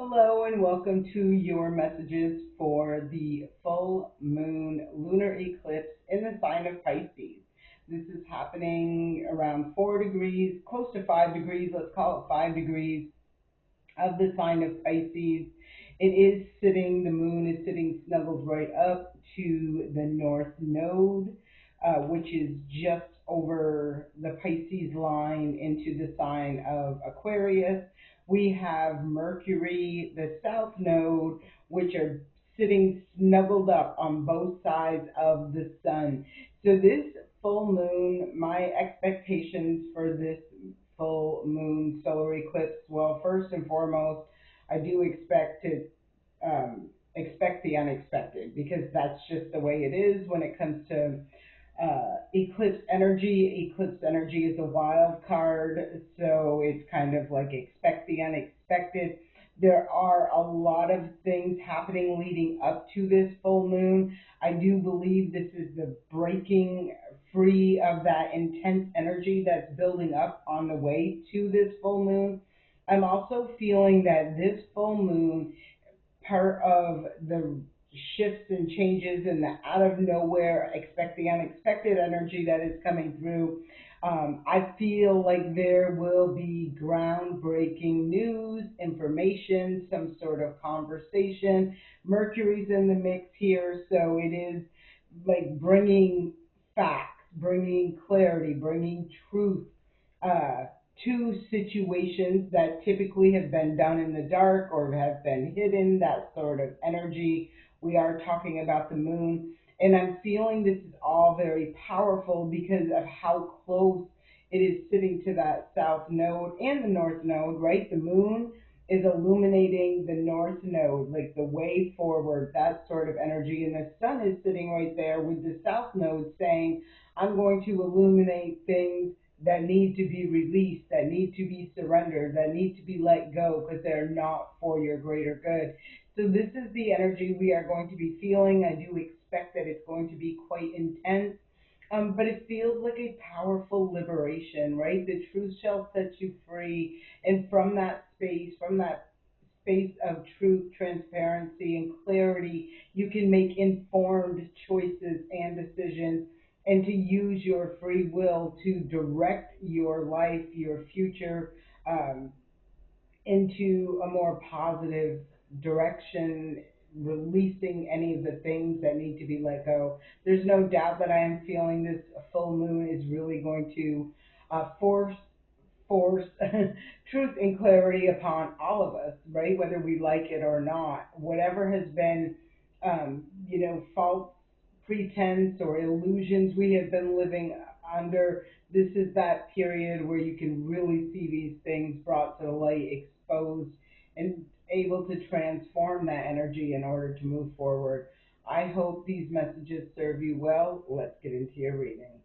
Hello and welcome to your messages for the full moon lunar eclipse in the sign of Pisces. This is happening around 4 degrees, close to 5 degrees, let's call it 5 degrees of the sign of Pisces. The moon is sitting snuggled right up to the north node, which is just over the Pisces line into the sign of Aquarius. We have Mercury, the south node, which are sitting snuggled up on both sides of the sun. So this full moon, my expectations for this full moon solar eclipse, well, first and foremost, I do expect the unexpected, because that's just the way it is when it comes to eclipse energy. Eclipse energy is a wild card, so it's kind of like expect the unexpected. There are a lot of things happening leading up to this full moon. I do believe this is the breaking free of that intense energy that's building up on the way to this full moon. I'm also feeling that this full moon, part of the shifts and changes and the out of nowhere, expect the unexpected energy that is coming through. I feel like there will be groundbreaking news, information, some sort of conversation. Mercury's in the mix here, so it is like bringing facts, bringing clarity, bringing truth uh, to situations that typically have been done in the dark or have been hidden, that sort of energy. We are talking about the moon, and I'm feeling this is all very powerful because of how close it is sitting to that south node and the north node, right? The moon is illuminating the north node, like the way forward, that sort of energy, and the sun is sitting right there with the south node saying, I'm going to illuminate things that need to be released, that need to be surrendered, that need to be let go because they're not for your greater good. So this is the energy we are going to be feeling. I do expect that it's going to be quite intense, but it feels like a powerful liberation, right? The truth shall set you free, and from that space of truth, transparency, and clarity, you can make informed choices and decisions, and to use your free will to direct your life, your future, um, into a more positive direction, releasing any of the things that need to be let go. There's no doubt that I am feeling this full moon is really going to force truth and clarity upon all of us, right? Whether we like it or not, whatever has been, false pretense or illusions we have been living under. This is that period where you can really see these things brought to the light, exposed, and able to transform that energy in order to move forward. I hope these messages serve you well. Let's get into your reading.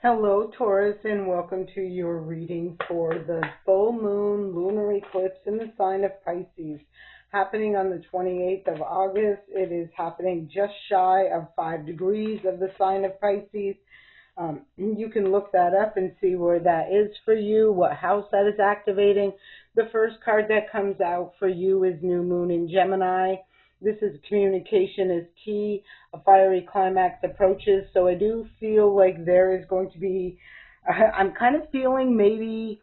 Hello, Taurus, and welcome to your reading for the full moon lunar eclipse in the sign of Pisces, happening on the 28th of August. It is happening just shy of 5 degrees of the sign of Pisces. You can look that up and see where that is for you, what house that is activating. The first card that comes out for you is New Moon in Gemini. This is communication is key. A fiery climax approaches. So I do feel like there is going to be, I'm kind of feeling maybe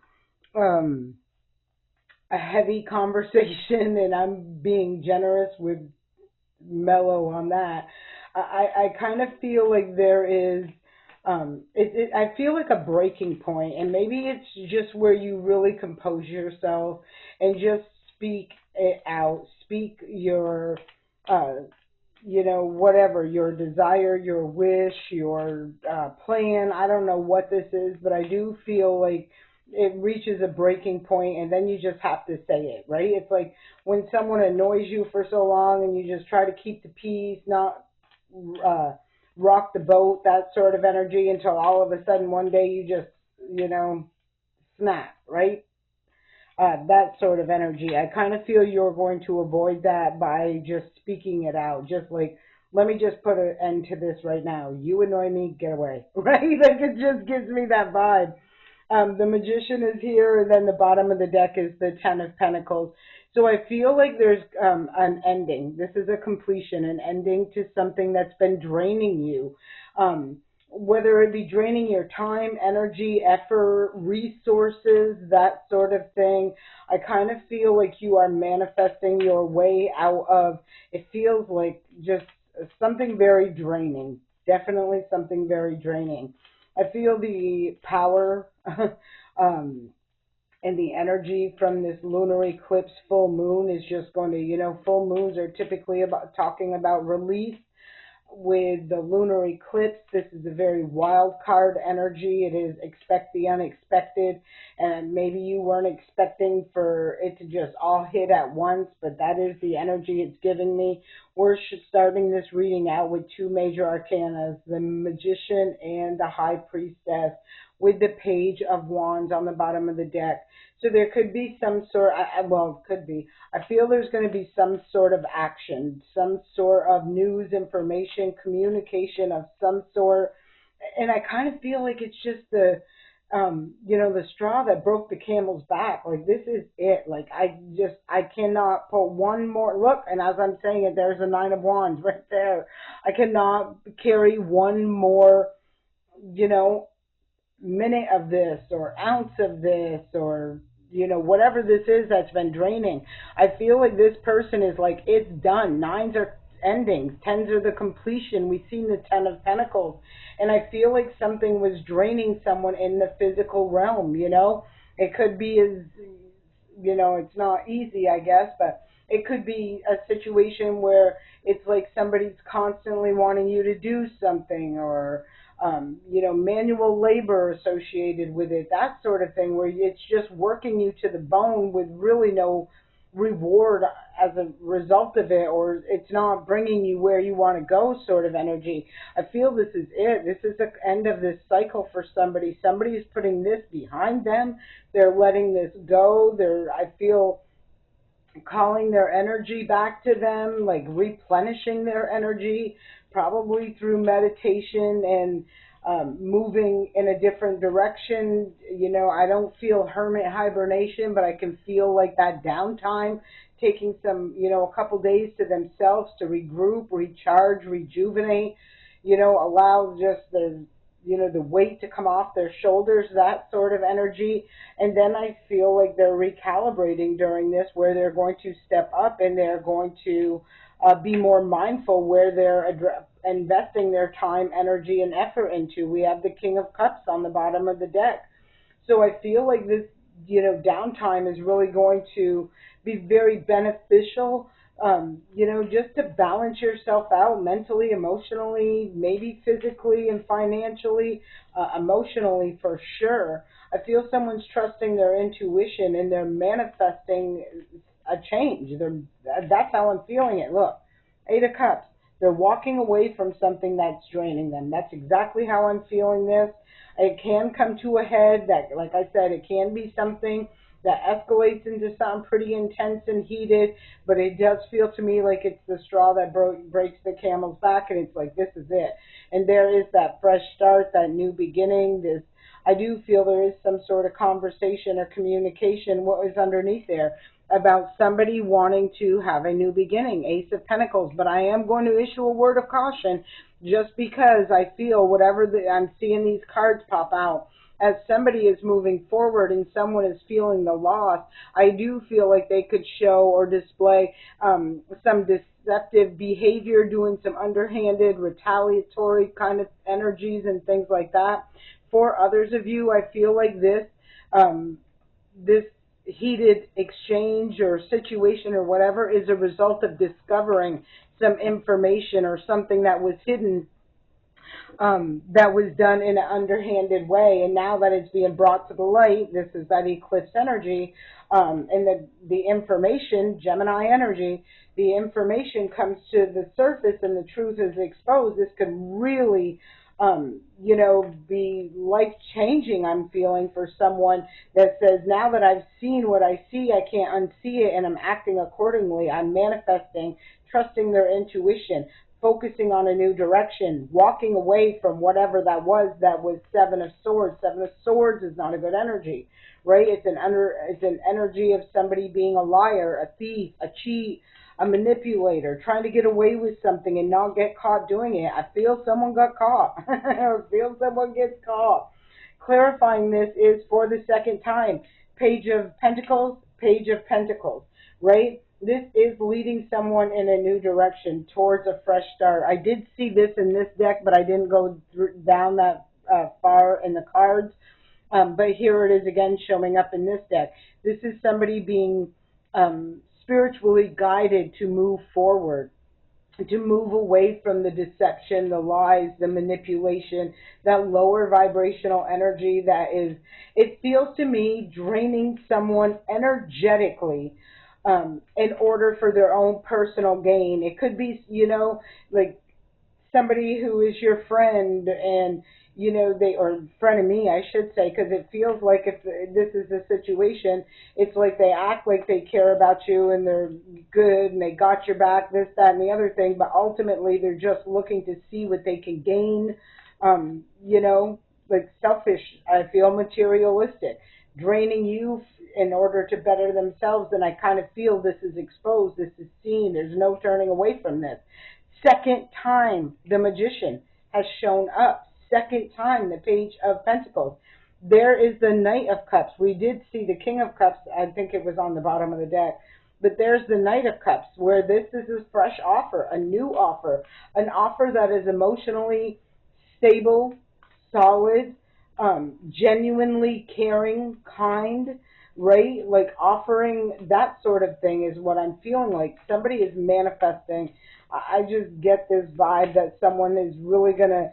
a heavy conversation, and I'm being generous with mellow on that. I kind of feel like there is, I feel like a breaking point, and maybe it's just where you really compose yourself and just speak it out, speak your, whatever, your desire, your wish, your plan. I don't know what this is, but I do feel like it reaches a breaking point, and then you just have to say it, right? It's like when someone annoys you for so long and you just try to keep the peace, not uh, rock the boat, that sort of energy, until all of a sudden one day you just, snap, right? That sort of energy. I kind of feel you're going to avoid that by just speaking it out. Just like, let me just put an end to this right now. You annoy me, get away, right? Like, it just gives me that vibe. The Magician is here, and then the bottom of the deck is the Ten of Pentacles. So I feel like there's an ending. This is a completion, an ending to something that's been draining you. Whether it be draining your time, energy, effort, resources, that sort of thing. I kind of feel like you are manifesting your way out of, it feels like just something very draining. Definitely something very draining. I feel the power and the energy from this lunar eclipse full moon is just going to, full moons are typically about talking about release. With the lunar eclipse, this is a very wild card energy. It is expect the unexpected, and maybe you weren't expecting for it to just all hit at once, but that is the energy it's giving me. We're starting this reading out with two major arcanas, the Magician and the High Priestess, with the Page of Wands on the bottom of the deck. So there could be some sort, well, it could be, I feel there's going to be some sort of action, some sort of news, information, communication of some sort. And I kind of feel like it's just the straw that broke the camel's back. Like, this is it. Like, I cannot put one more, look, and as I'm saying it, there's a Nine of Wands right there. I cannot carry one more, you know, minute of this or ounce of this or whatever this is that's been draining. I feel like this person is like, it's done. Nines are endings, tens are the completion. We've seen the Ten of Pentacles, and I feel like something was draining someone in the physical realm. It could be as, it's not easy, I guess, but it could be a situation where it's like somebody's constantly wanting you to do something, or manual labor associated with it, that sort of thing, where it's just working you to the bone with really no reward as a result of it, or it's not bringing you where you want to go, sort of energy. I feel this is it. This is the end of this cycle for somebody. Somebody is putting this behind them. They're letting this go. I feel calling their energy back to them, like replenishing their energy, probably through meditation and moving in a different direction. I don't feel hermit hibernation, but I can feel like that downtime, taking some, a couple days to themselves to regroup, recharge, rejuvenate, allow just the weight to come off their shoulders, that sort of energy. And then I feel like they're recalibrating during this, where they're going to step up and they're going to be more mindful where they're investing their time, energy, and effort into. We have the King of Cups on the bottom of the deck. So I feel like this, downtime is really going to be very beneficial, just to balance yourself out mentally, emotionally, maybe physically and financially, emotionally for sure. I feel someone's trusting their intuition and they're manifesting a change. That's how I'm feeling it. Look, Eight of Cups. They're walking away from something that's draining them. That's exactly how I'm feeling this. It can come to a head that, like I said, it can be something that escalates into something pretty intense and heated, but it does feel to me like it's the straw that breaks the camel's back, and it's like, this is it. And there is that fresh start, that new beginning. I do feel there is some sort of conversation or communication, what is underneath there, about somebody wanting to have a new beginning, Ace of Pentacles. But I am going to issue a word of caution, just because I feel I'm seeing these cards pop out. As somebody is moving forward and someone is feeling the loss, I do feel like they could show or display some deceptive behavior, doing some underhanded, retaliatory kind of energies and things like that. For others of you, I feel like this heated exchange or situation or whatever is a result of discovering some information or something that was hidden, that was done in an underhanded way, and now that it's being brought to the light, this is that eclipse energy, and the information, Gemini energy, the information comes to the surface and the truth is exposed. This could really, be life-changing, I'm feeling, for someone that says, now that I've seen what I see, I can't unsee it, and I'm acting accordingly. I'm manifesting, trusting their intuition, focusing on a new direction, walking away from whatever that was. That was Seven of Swords. Seven of Swords is not a good energy, right? It's an energy of somebody being a liar, a thief, a cheat, a manipulator, trying to get away with something and not get caught doing it. I feel someone got caught. I feel someone gets caught. Clarifying this is for the second time. Page of Pentacles, Page of Pentacles, right? This is leading someone in a new direction towards a fresh start. I did see this in this deck, but I didn't go down that far in the cards. But here it is again showing up in this deck. This is somebody being spiritually guided to move forward, to move away from the deception, the lies, the manipulation, that lower vibrational energy that is, it feels to me, draining someone energetically in order for their own personal gain. It could be, like somebody who is your friend and they, or friend of me I should say, because it feels like if this is the situation, it's like they act like they care about you and they're good and they got your back, this, that, and the other thing, but ultimately they're just looking to see what they can gain, like selfish, I feel, materialistic, draining you in order to better themselves. And I kind of feel this is exposed, this is seen, there's no turning away from this. Second time the Magician has shown up. Second time the Page of Pentacles. There is the Knight of Cups. We did see the King of Cups. I think it was on the bottom of the deck. But there's the Knight of Cups, where this is a fresh offer, a new offer, an offer that is emotionally stable, solid, genuinely caring, kind, right? Like offering that sort of thing is what I'm feeling like. Somebody is manifesting. I just get this vibe that someone is really going to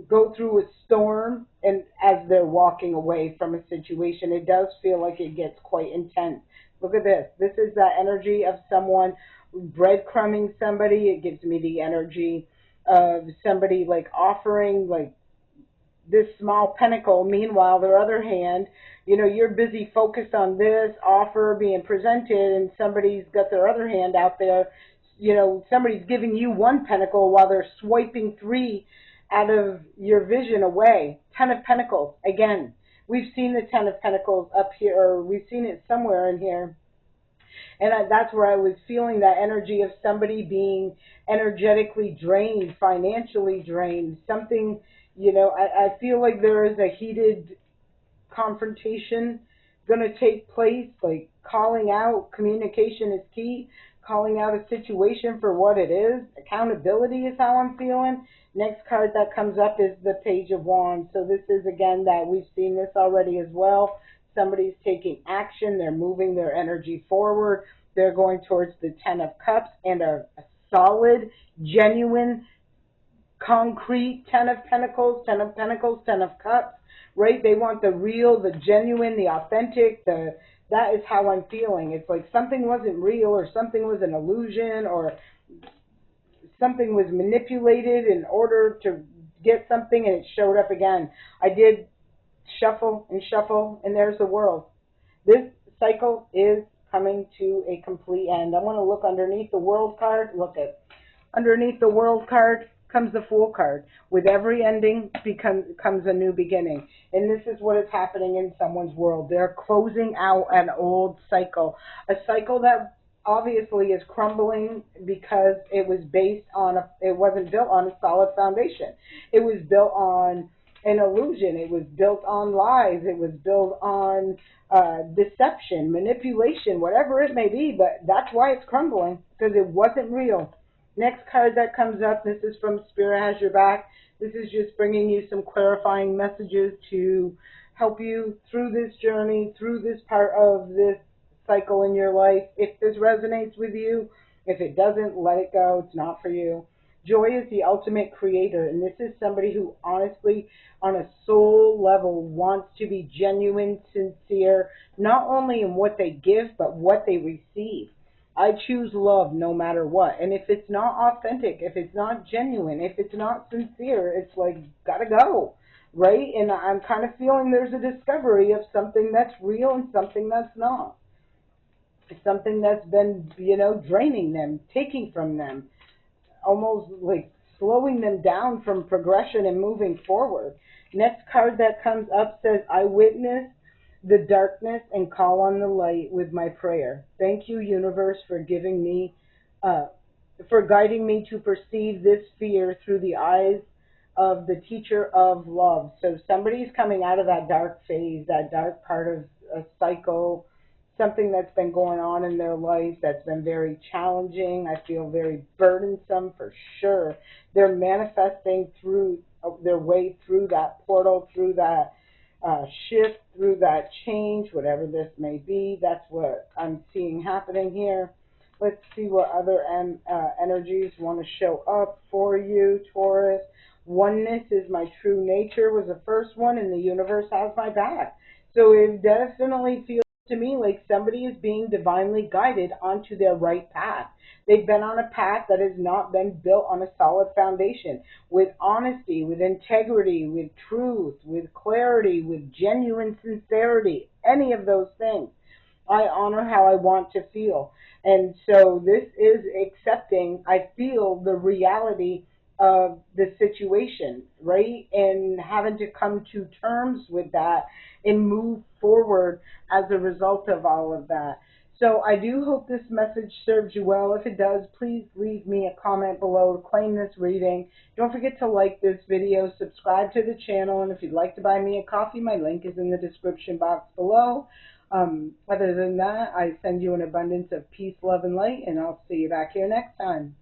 go through a storm, and as they're walking away from a situation, it does feel like it gets quite intense. Look at this. This is the energy of someone breadcrumbing somebody. It gives me the energy of somebody like offering like this small pinnacle. Meanwhile, their other hand, you're busy focused on this offer being presented, and somebody's got their other hand out there. Somebody's giving you one pentacle while they're swiping three out of your vision away. Ten of Pentacles. Again, we've seen the Ten of Pentacles up here, or we've seen it somewhere in here. And that's where I was feeling that energy of somebody being energetically drained, financially drained. Something, I feel like there is a heated confrontation going to take place, like calling out. Communication is key. Calling out a situation for what it is. Accountability is how I'm feeling. Next card that comes up is the Page of Wands. So this is, again, that we've seen this already as well. Somebody's taking action. They're moving their energy forward. They're going towards the Ten of Cups and a solid, genuine, concrete Ten of Pentacles, Ten of Pentacles, Ten of Cups, right? They want the real, the genuine, the authentic, that is how I'm feeling. It's like something wasn't real, or something was an illusion, or something was manipulated in order to get something, and it showed up again. I did shuffle, and there's the World. This cycle is coming to a complete end. I want to look underneath the World card. Look at underneath the World card comes the Fool card. With every ending comes a new beginning. And this is what is happening in someone's world. They're closing out an old cycle. A cycle that obviously is crumbling because it was based on, it wasn't built on a solid foundation. It was built on an illusion. It was built on lies. It was built on deception, manipulation, whatever it may be. But that's why it's crumbling, because it wasn't real. Next card that comes up, this is from Spirit Has Your Back. This is just bringing you some clarifying messages to help you through this journey, through this part of this cycle in your life. If this resonates with you, if it doesn't, let it go. It's not for you. Joy is the ultimate creator, and this is somebody who honestly, on a soul level, wants to be genuine, sincere, not only in what they give, but what they receive. I choose love no matter what. And if it's not authentic, if it's not genuine, if it's not sincere, it's like, gotta go, right? And I'm kind of feeling there's a discovery of something that's real and something that's not. Something that's been, draining them, taking from them. almost like slowing them down from progression and moving forward. Next card that comes up says, I witness the darkness and call on the light with my prayer. Thank you, universe, for giving me, uh, for guiding me to perceive this fear through the eyes of the teacher of love. So somebody's coming out of that dark phase, that dark part of a cycle, something that's been going on in their life that's been very challenging. I feel very burdensome for sure. They're manifesting through their way through that portal, through that shift, through that change, whatever this may be. That's what I'm seeing happening here. Let's see what other energies want to show up for you, Taurus. Oneness is my true nature was the first one, and the universe has my back. So it definitely feels to me like somebody is being divinely guided onto their right path. They've been on a path that has not been built on a solid foundation with honesty, with integrity, with truth, with clarity, with genuine sincerity, any of those things. I honor how I want to feel. And so this is accepting, I feel the reality of the situation, right? And having to come to terms with that and move forward as a result of all of that. So I do hope this message serves you well. If it does, please leave me a comment below to claim this reading. Don't forget to like this video, subscribe to the channel, and if you'd like to buy me a coffee, my link is in the description box below. Other than that, I send you an abundance of peace, love, and light, and I'll see you back here next time.